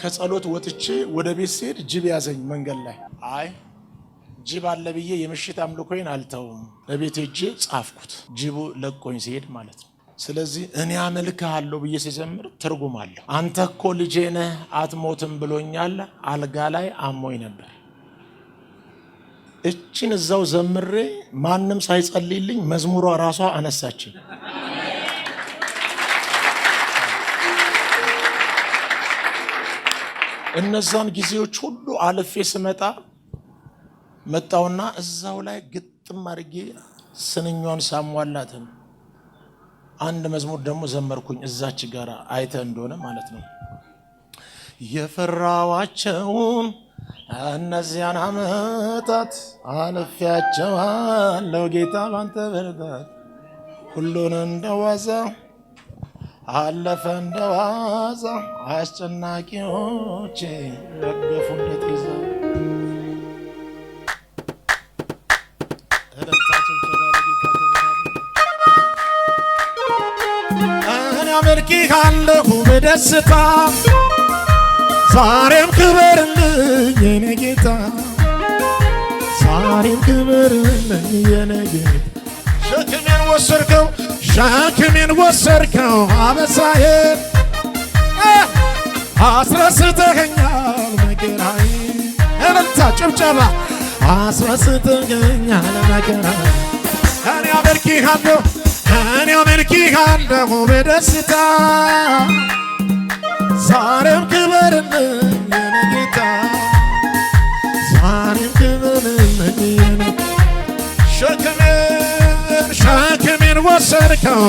ከጸሎት ወጥቼ ወደ ቤት ስሄድ ጅብ ያዘኝ መንገድ ላይ። አይ ጅብ አለ ብዬ የምሽት አምልኮዬን አልተውም። ለቤት ሄጄ ጻፍኩት፣ ጅቡ ለቆኝ ሲሄድ ማለት ነው። ስለዚህ እኔ አመልክሃለሁ ብዬ ሲዘምር ትርጉም አለው። አንተ እኮ ልጄ ነህ አትሞትም ብሎኛል፣ አልጋ ላይ አሞኝ ነበር። እቺን እዛው ዘምሬ ማንም ሳይጸልይልኝ መዝሙሯ ራሷ አነሳችኝ። እነዛን ጊዜዎች ሁሉ አልፌ ስመጣ መጣውና እዛው ላይ ግጥም አድርጌ ስንኛውን ሳሟላትም አንድ መዝሙር ደግሞ ዘመርኩኝ። እዛች ጋር አይተ እንደሆነ ማለት ነው። የፈራዋቸውን እነዚያን ዓመታት አልፌያቸዋለሁ ጌታ ባንተ ብርታት፣ ሁሉን እንደዋዛ አለፈ እንደዋዛ፣ አስጨናቂዎቼ ረገፉ እንደጤዛ። እኔ አመልክሃለሁ በደስታ ዛሬም ክበርልኝ የኔ ጌታ፣ ዛሬም ክበርልኝ የኔ ጌታ። ሸክሜን ወሰድከው ሸክሜን ወሰድከው አበሳዬን አስረስተኸኛል መከራዬን። እልልታ ጭብጨባ። አስረስተኸኛል መከራዬን። እኔ አመልክሃለሁ እኔ አመልክሃለሁ በደስታ ዛሬም ክበርልኝ የኔ ጌታ፣ ዛሬም ክበርልኝ የኔ ሸክሜን ወሰድከው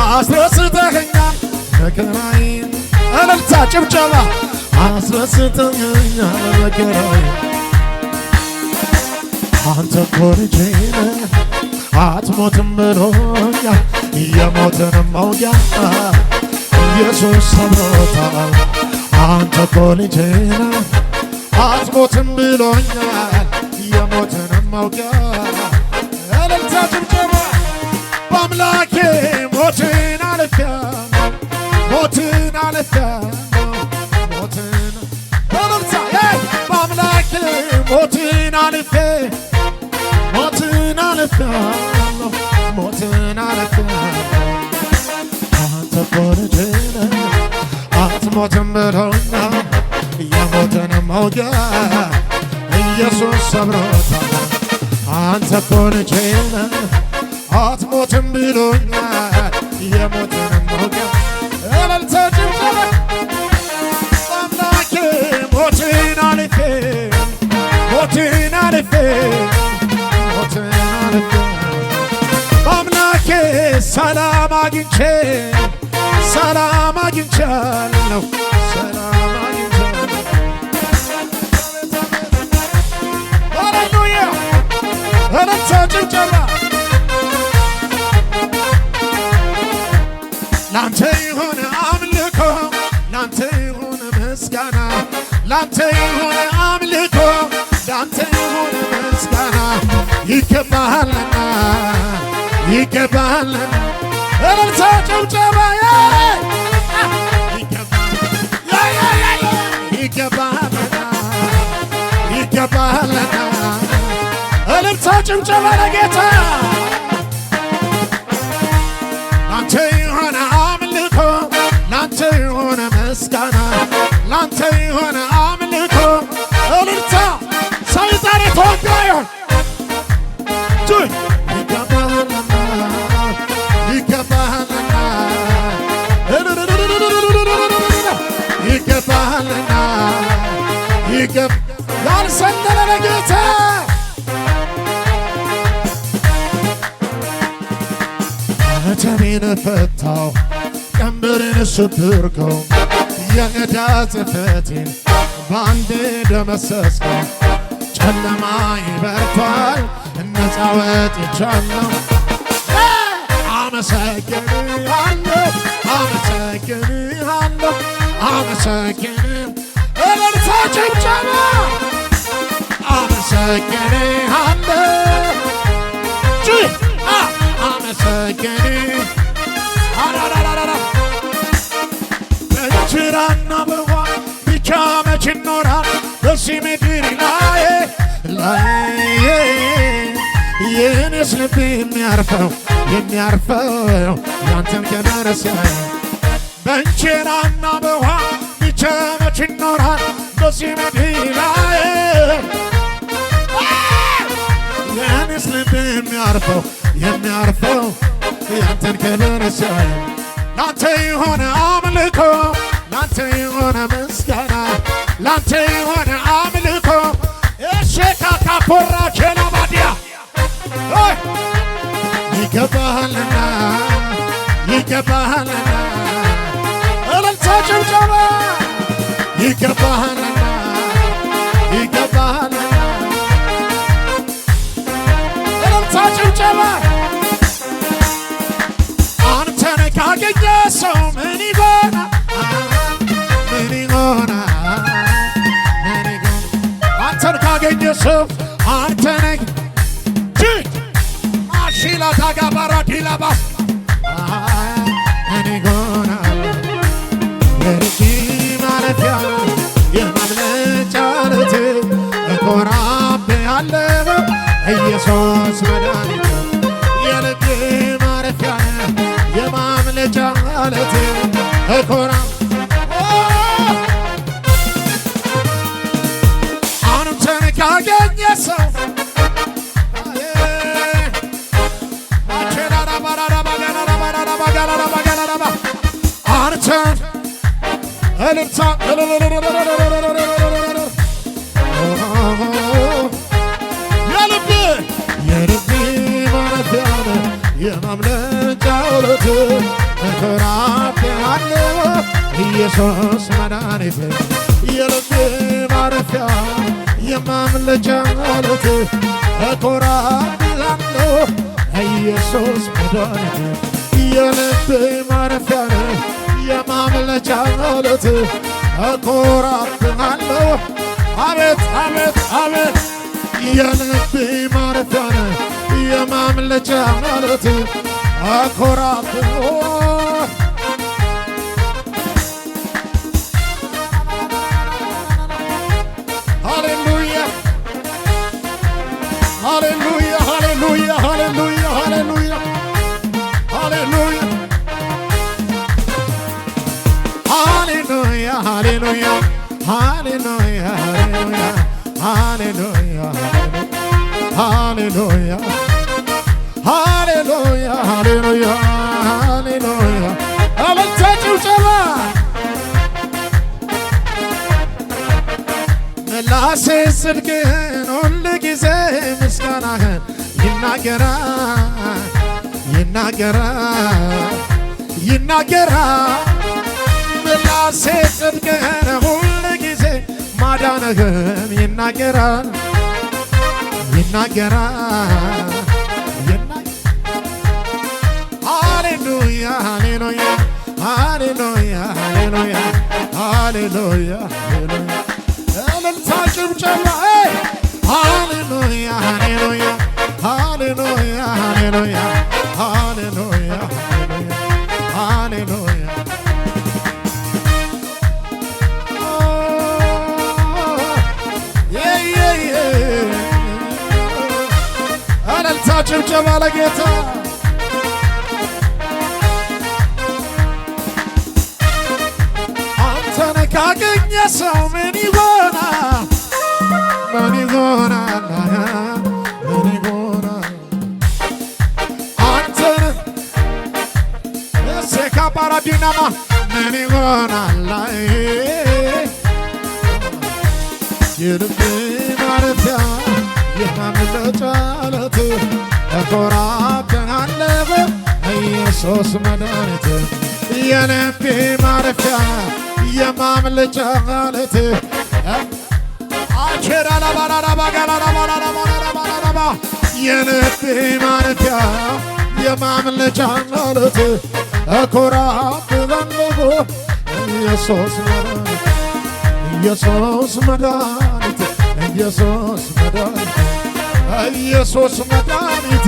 አስረስተኸኛል መከራዬን። እልልታ ጭብጨባ። አስረስተኸኛል መከራዬን። አንተ እኮ ልጄ ነህ አትሞትም ብሎኛል፣ የሞትንም መውጊያ ኢየሱስ ሰብሮታል። አንተ እኮ ልጄ ነህ አትሞትም ብሎኛል፣ የሞትንም መውጊያ። እልልታ ጭብጨባ። በአምላኬ ሞትን አልፌያለሁ፣ ሞትን አልፌያለሁ፣ ሞትን እልልታ። በአምላኬ ሞትን አልፌ ሞትን አልፌያለሁ፣ ሞትን አልፌያለሁ። አንተ እኮ ልጄ ነህ አትሞትም ብሎኛል፣ የሞትንም መውጊያ ኢየሱስ ሰብሮታል። አንተ እኮ ልጄ ነህ አትሞትም ብሎኛል፣ የሞትንም መውጊያ። እልልታ ጭብጨባ። በአምላኬ ሞትን አልፌ ሞትን አልፌ ሞትን አልፌ በአምላኬ ሰላም አግኝቼ ሰላም አግኝቻለሁ፣ ሰላም አግኝቻለሁ። ሃሌሉያ። እልልታ ጭብጨባ። ላንተ ይሁን አምልኮ፣ ላንተ ይሁን ምስጋና፣ ላንተ ይሁን አምልኮ፣ ላንተ ይሁን ምስጋና። ይገባሃልና ይገባሃልና። እልልታ ጭብጨባ። ይገባሃልና ይገባሃልና። እልልታ ጭብጨባ ለጌታ። ላንተ ይሁን አምልኮ፣ ላንተ ይሁን ምስጋና፣ ላንተ ይሁን አምልኮ። እልልታ። ሰይጣን የተወጋ ይሁን። ይገባሃልና ይገባሃልና ይገባሃልና ያልሰለለ ለጌታ። ማኅተሜን ፈታው ቀንበሬን ሰበርከው፣ የዕዳ ጽሕፈቴን በአንዴ ደመሰስከው። ጨለማዬ በርቷል ነፃ ወጥቻለሁ። አመሰግንሃለሁ አመሰግንሃለሁ አመሰግንህ። እልልታ ጭብጨባ። አመሰግንሃለሁ አመሰግንህ በእንጀራና በውሃ ብቻ መች ይኖራል በዚህ ምድር ላይ የኔስ ልብ የሚያርፈው ያንተን ክብር ሲያይ በእንጀራና በውሃ ብቻ መች ይኖራል በዚህ ምድር ላይ የኔስ ልብ የሚያርፈው ያንተን ክብር ሲያይ ላንተ የሆነ አምልኮ ላንተ የሆነ ምስጋና ላንተ የሆነ አምልኮ እሸካካ ኮራ ቸላባዲያ ይገባሃልና እልልታ ጭብጨባ ይገባሃልና እልልታ ጭብጨባ አንተን ካገኘ ሰው ምን ይሆናል አንተን ካገኘ ሰው አንተን ማሺላ ታጋባራ ዲላባ ምን ይሆናል የልቤ ማረፊያ የማምለጫ ዓለት እኮራብሃለሁ ኢየሱስ መድኃኒቴ የልቤ ማረፊያ የማምለጫ ዓለት አንተን ካገኘ ሰው አንተን እልልታ የልቤ ማረፊያ የማምለጫ ዓለት እኮራብሃለሁ ኢየሱስ መድኃኒቴ የልቤ ማረፊያ የማምለጫ ዓለት እኮራብሃለሁ ኢየሱስ መድኃኒቴ የልቤ ማረፊያ የማምለጫ ዓለት እኮራብሃለሁ አቤት የልቤ ማረፊያ የማምለጫ ዓለት እኮራብሃለሁ ምላሴ ጽድቅህን ሁል ጊዜ ምስጋናህን ይናገራል ምላሴ ጽድቅህን ሁል ጊዜ ማዳንህን ይናገራል ሃሌሉያ እልልታ ጭብጨባ ሃሌሉያ እልልታ ጭብጨባ ለጌታ አንተን ካገኘ ሰው ምን ይሆናል አንተን ሴካ ፓራዲናማ ምን ይሆናል የልቤ ማረፊያ የማምለጫ ዓለት እኮራብሃለሁ ኢየሱስ መድኃኒቴ የልቤ ማረፊያ የማምለጫ ዓለት የልቤ ማረፊያ የማምለጫ ዓለት እኮራብሃለሁ ኢየሱስ መድኃኒቴ ኢየሱስ መድኃኒቴ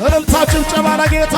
እልልታ ጭብጨባ ለጌታ